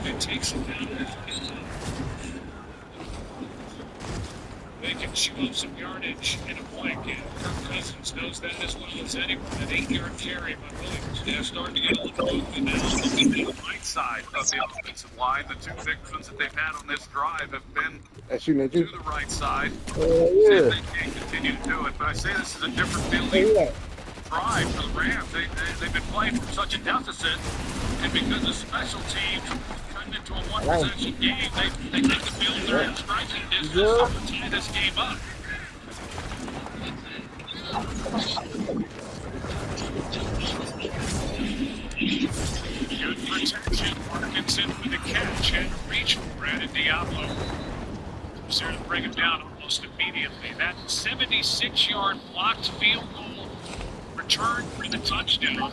It takes him down. They can chew up some yardage in a blanket. Kirk Cousins knows that as well as anyone. An 8-yard carry by Williams. They're starting to get a little movement now. Looking to the right side of the offensive line. The two big ones that they've had on this drive have been to the right side. See if they can continue to do it. But I say this is a different feeling drive for the Rams. They've been playing from such a deficit. And because of special teams turned into a one-possession game, they take the field they're in striking distance to tie this game up. Good protection. Parkinson with the catch and reach for Brandon Diablo. He's there to bring him down almost immediately. That 76-yard blocked field goal return for the touchdown.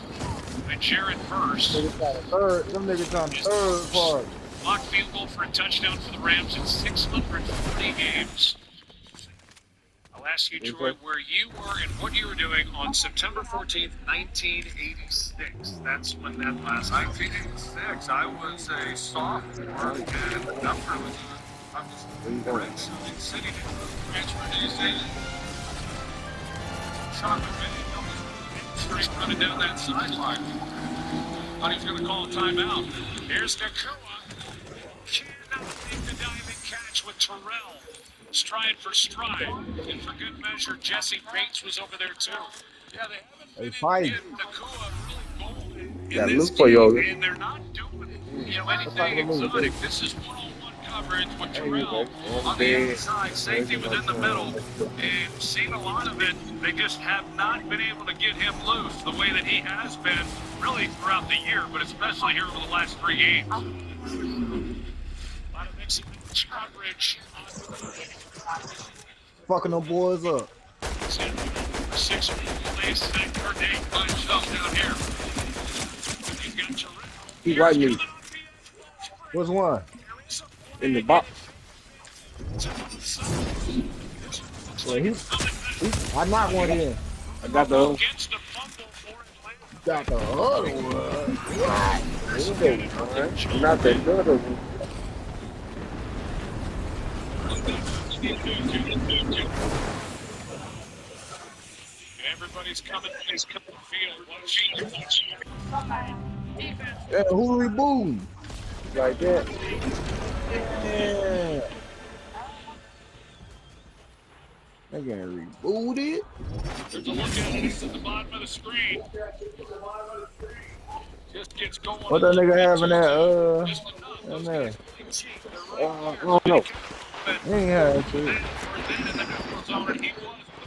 By Jared Verse. Them niggas on third part. Blocked field goal for a touchdown for the Rams in 640 games. I'll ask you, Troy, where you were and what you were doing on September 14th, 1986. That's when that last. 1986. I was a sophomore, and the number was. I was in City. Transferred to UC. Straight running down that sideline. Thought he was going to call a timeout. Here's Nakua. Cannot make the diving catch with Terrell. Stride for stride. And for good measure, Jesse Bates was over there too. Yeah, they haven't been getting Nakua really bold in this game, and they're not doing anything exotic. This is one-on-one coverage with Terrell on the inside, safety within the middle, and seen a lot of it. They just have not been able to get him loose the way that he has been really throughout the year, but especially here over the last 3 games. A lot of mixing coverage. Fucking them boys up. 6 plays per day. Punch up down here. He's got Terrell. He's right me. Which one? In the box. Well, I knocked one in. I got the other. Got the other one. Not the other one. Everybody's coming field. Yeah, who we booing? Like that. Yeah. They getting rebooted. There's a look at it at the bottom of the screen. Just gets going. What that nigga having that, in there? I don't know. He ain't had shit.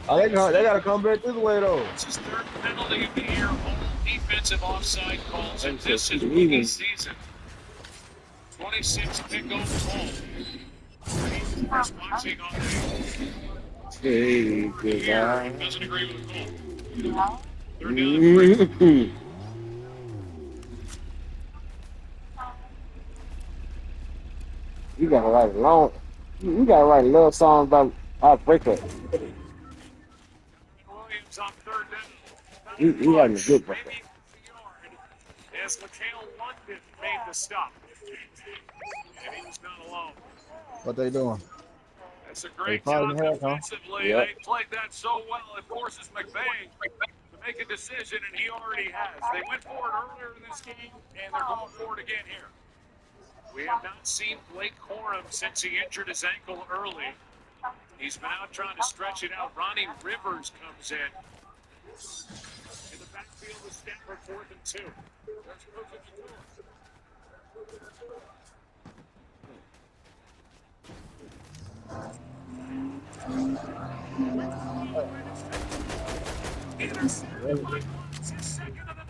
Oh, they gotta come back this way, though. It's his 3rd penalty of the year. All defensive offside calls, and this is rookie season. 26 pick over ball. He's watching on the here. Doesn't agree with the call. They're down 3. You gotta write a long. You gotta write a love song about our breakup. Williams on 3rd down. He having a good breakup. As Mikhail London made the stop. And he's not alone. What they doing? That's a great job defensively. Yep. They played that so well. It forces McVay to make a decision, and he already has. They went for it earlier in this game, and they're going for it again here. We have not seen Blake Corum since he injured his ankle early. He's been out trying to stretch it out. Ronnie Rivers comes in. In the backfield is Stanford 4th and 2. There's Cook at the door.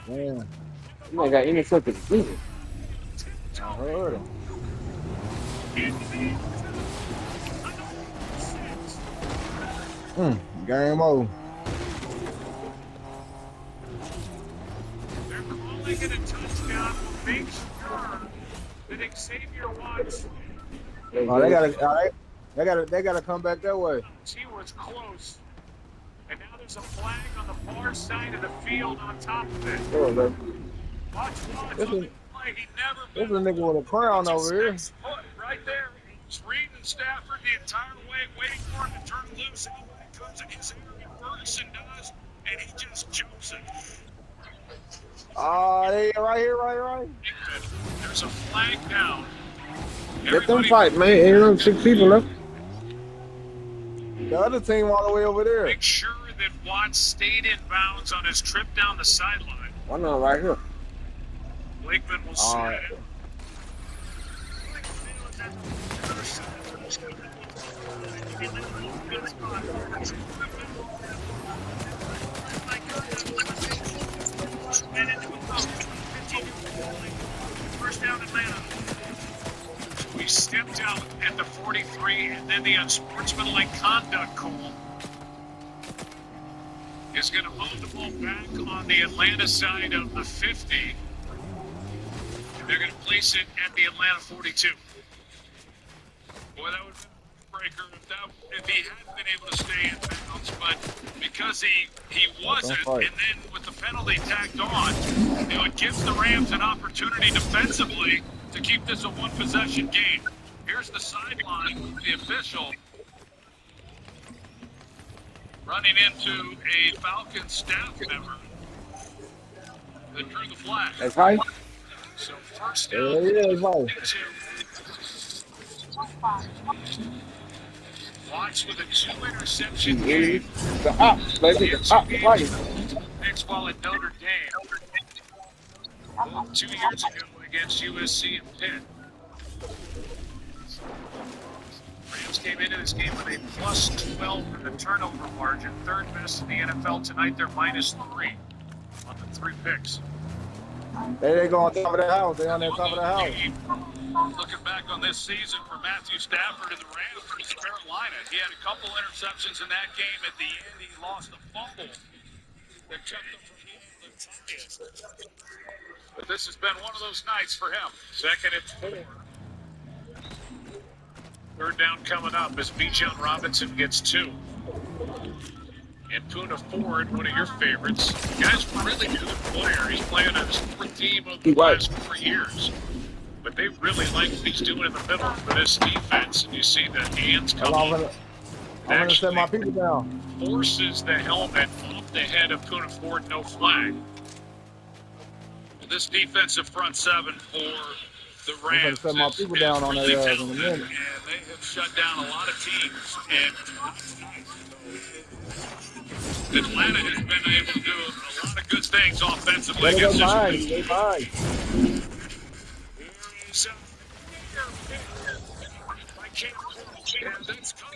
Yeah. You ain't got any fucking season. I heard him. Game over. They're calling it a touchdown. Make sure that Xavier Watts. Oh, they gotta come back that way. He was close. And now there's a flag on the far side of the field on top of it. Watch This on is the play. He never this is a moved. nigga with a crown Just over here. stays put right there. He's reading Stafford the entire way, waiting for him to turn loose. Everybody comes in his area. Ferguson does, and he just jumps it. Oh, they right here, right. There's a flag down. Let them fight, man. Ain't no 6 people left. The other team all the way over there. Make sure that Watts stayed in bounds on his trip down the sideline. One of them right here. Blakeman will All set right. it. First down Atlanta. We stepped out at the 43, and then the unsportsmanlike conduct call is going to move the ball back on the Atlanta side of the 50. They're going to place it at the Atlanta 42. Boy, that would have been a breaker if he hadn't been able to stay in bounds, but because he wasn't, and then with the penalty tacked on, it gives the Rams an opportunity defensively to keep this a one-possession game. Here's the sideline, the official running into a Falcon staff member that drew the flag. That's right. So first Yeah, down, it's right. Watts with a 2-interception game. The up, baby. The up, the fight. Next ball at Notre Dame. 2 years ago against USC and Pitt. Rams came into this game with a plus 12 in the turnover margin. Third best in the NFL tonight. They're minus 3 on the 3 picks. They go on top of the house. They on that top of the house. Looking back on this season for Matthew Stafford and the Rams versus Carolina, he had a couple interceptions in that game. At the end, he lost a fumble that kept him from being able to tie it. But this has been one of those nights for him. Second and 4. Third down coming up as Bijan Robinson gets 2. And Puna Ford, one of your favorites. The guy's a really good player. He's playing on his 4th team of the last 4 years. But they really like what he's doing in the middle for this defense. And you see the hands come up. I'm going to set my people down. Forces the helmet off the head of Puna Ford, no flag. This defensive front 7 for the Rams set my people down on really their ass in a talented, minute. and they have shut down a lot of teams. And Atlanta has been able to do a lot of good things offensively against this team. They mine.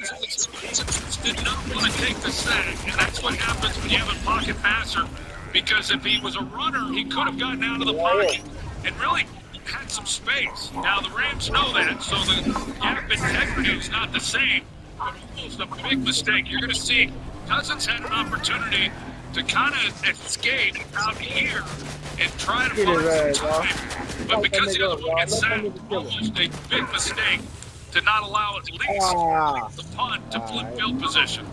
Cousins did not want to take the sack, and that's what happens when you have a pocket passer. Because if he was a runner, he could have gotten out of the pocket and really had some space. Now the Rams know that, so the gap integrity is not the same. But almost a big mistake. You're going to see Cousins had an opportunity to kind of escape out here and try to find some time. But because he doesn't want to get sacked, almost a big mistake to not allow at least the punt to flip field position.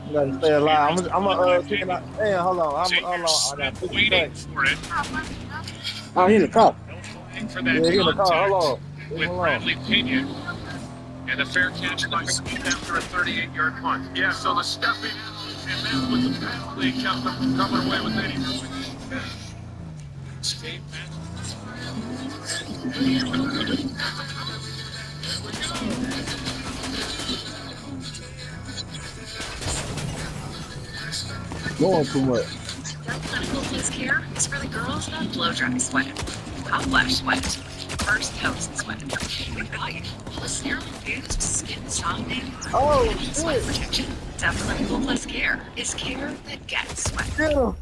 You gotta stay alive. I'm gonna kick it out. Hey, hold on. I got 50 waiting seconds. for it. Oh, he in the car. For that Yeah, he in the car. Hold on. with Bradley Pinion. And a fair catch by Smith after a 38-yard punt. Yeah, so the stepping out and then with the penalty kept them from coming away with any escape match. Going too much. Clinical Fizz Care is for the girls that blow dry sweat, hot flash sweat, first toast sweat. With value, plus serum infused skin softening and sweat protection. Clinical Plus Care is care that gets sweat. Yeah.